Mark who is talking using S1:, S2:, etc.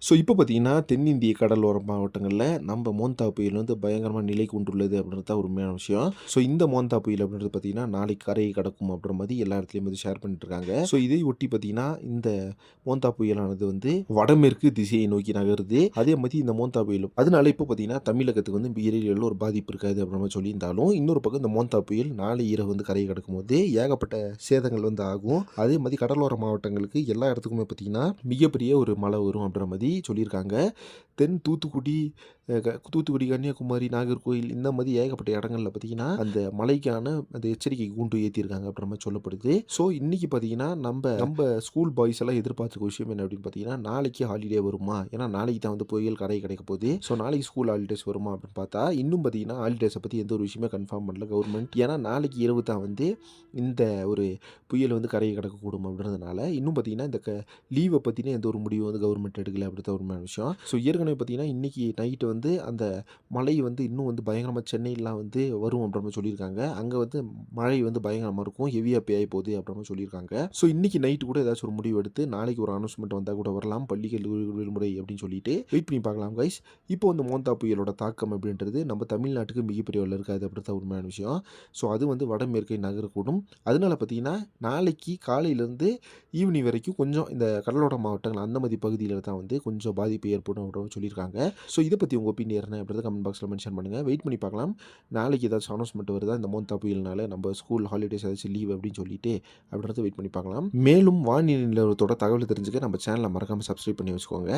S1: So இப்போ பார்த்தீங்கன்னா, தென்னிந்திய கடலோர மாவட்டங்கள்ல நம்ம மோந்தா புயல் வந்து பயங்கரமா நிலை கொண்டுள்ளது அப்படின்றது தான் உண்மையான விஷயம். ஸோ இந்த மோந்தா புயல் அப்படின்றது பார்த்தீங்கன்னா, நாளைக்கு கரையை கடக்கும் அப்படின்ற மாரி எல்லா இடத்துலயும் வந்து ஷேர் பண்ணிட்டு இருக்காங்க. ஸோ இதை ஒட்டி பார்த்தீங்கன்னா, இந்த மோந்தா புயலானது வந்து வடமேற்கு திசையை நோக்கி நகருது. அதே மாரி இந்த மோந்தா புயலும் அதனால இப்போ பார்த்தீங்கன்னா, தமிழகத்துக்கு வந்து பெரிய அளவுல ஒரு பாதிப்பு இருக்காது அப்படின்ற மாரி சொல்லியிருந்தாலும், இன்னொரு பக்கம் இந்த மோந்தா புயல் நாளை இரவு வந்து கரையை கடக்கும்போது ஏகப்பட்ட சேதங்கள் வந்து ஆகும். அதே மாரி கடலோர மாவட்டங்களுக்கு எல்லா இடத்துக்குமே பார்த்தீங்கன்னா, மிகப்பெரிய ஒரு மழை வரும் அப்படின்ற மாரி சொல்லியிருக்காங்க. தென் தூத்துக்குடி, தூத்துக்குடி, கன்னியாகுமரி, நாகர்கோயில் இந்த மாரி ஏகப்பட்ட இடங்கள்ல பார்த்தீங்கன்னா, அந்த மழைக்கான அந்த எச்சரிக்கை கூண்டு ஏத்தியிருக்காங்க அப்படின்ற மாரி சொல்லப்படுது. ஸோ இன்னைக்கு பார்த்தீங்கன்னா, நம்ப ஸ்கூல் பாய்ஸ் எல்லாம் எதிர்பார்த்துருக்க விஷயம் என்ன அப்படின்னு பார்த்தீங்கன்னா, நாளைக்கு ஹாலிடே வருமா? ஏன்னா நாளைக்கு தான் வந்து புயல் கரை கடக்க போகுது. ஸோ நாளைக்கு ஸ்கூல் ஹாலிடேஸ் வருமா அப்படின்னு பார்த்தா, இன்னும் பார்த்தீங்கன்னா ஹாலிடேஸ பத்தி எந்த ஒரு விஷயமே கன்ஃபார்ம் பண்ணல கவர்மெண்ட். ஏன்னா நாளைக்கு இரவு தான் வந்து இந்த ஒரு புயல் வந்து கரையை கடக்கக்கூடும் அப்படின்றதுனால, இன்னும் பார்த்தீங்கன்னா இந்த லீவ பத்தின எந்த ஒரு முடிவும் வந்து கவர்மெண்ட் எடுக்கல அப்படி தான் உண்மையான விஷயம். ஸோ ஏற்கனவே பார்த்தீங்கன்னா, இன்னைக்கு நைட் வந்து அந்த மழை வந்து இன்னும் வந்து பயங்கரமா சென்னையிலாம் வந்து வரும் அப்படின்ற மாரி சொல்லியிருக்காங்க. அங்க வந்து மழை வந்து பயங்கரமா இருக்கும். ஹெவியா பெய்ய போகுது அப்படின்ற மாரி சொல்லியிருக்காங்க. ஸோ இன்னைக்கு நைட் கூட ஏதாச்சும் ஒரு முடிவு எடுத்து நாளைக்கு ஒரு அனௌன்ஸ்மென்ட் வந்தா கூட வரலாம். பள்ளிகள் விடுமுறை அப்படின்னு சொல்லிட்டு வெயிட் பண்ணி பார்க்கலாம் கைஸ். இப்போ வந்து மோந்தா புயலோட தாக்கம் அப்படின்றது நம்ம தமிழ்நாட்டுக்கு மிகப்பெரிய அளவுல இருக்காது அப்படி தான் உண்மையான விஷயம். ஸோ அது வந்து வடமேற்கை நகரக்கூடும். அதனால பார்த்தீங்கன்னா, நாளைக்கு காலையிலேருந்து ஈவினிங் வரைக்கும் கொஞ்சம் இந்த கடலோர மாவட்டங்கள் அந்த மாரி பகுதியில தான் வந்து கொஞ்சம் பாதிப்பு ஏற்படும் அப்படின்னு சொல்லியிருக்காங்க. ஸோ இத பத்தி உங்க ஒப்பீனியன் என்ன அப்படின்றத கமெண்ட் பாக்ஸ்ல மென்ஷன் பண்ணுங்க. வெயிட் பண்ணி பார்க்கலாம். நாளைக்கு ஏதாச்சும் அனௌன்ஸ்மென்ட் வருதா இந்த மோந்தா புயல்னால நம்ம ஸ்கூல் ஹாலிடேஸ் ஏதாச்சும் லீவ் அப்படின்னு சொல்லிட்டு அப்படின்றத வெயிட் பண்ணி பார்க்கலாம். மேலும் வானிலை நிலவரத்தோட தகவல் தெரிஞ்சுக்க நம்ம சேனலை மறக்காம சப்ஸ்கிரைப் பண்ணி வச்சுக்கோங்க.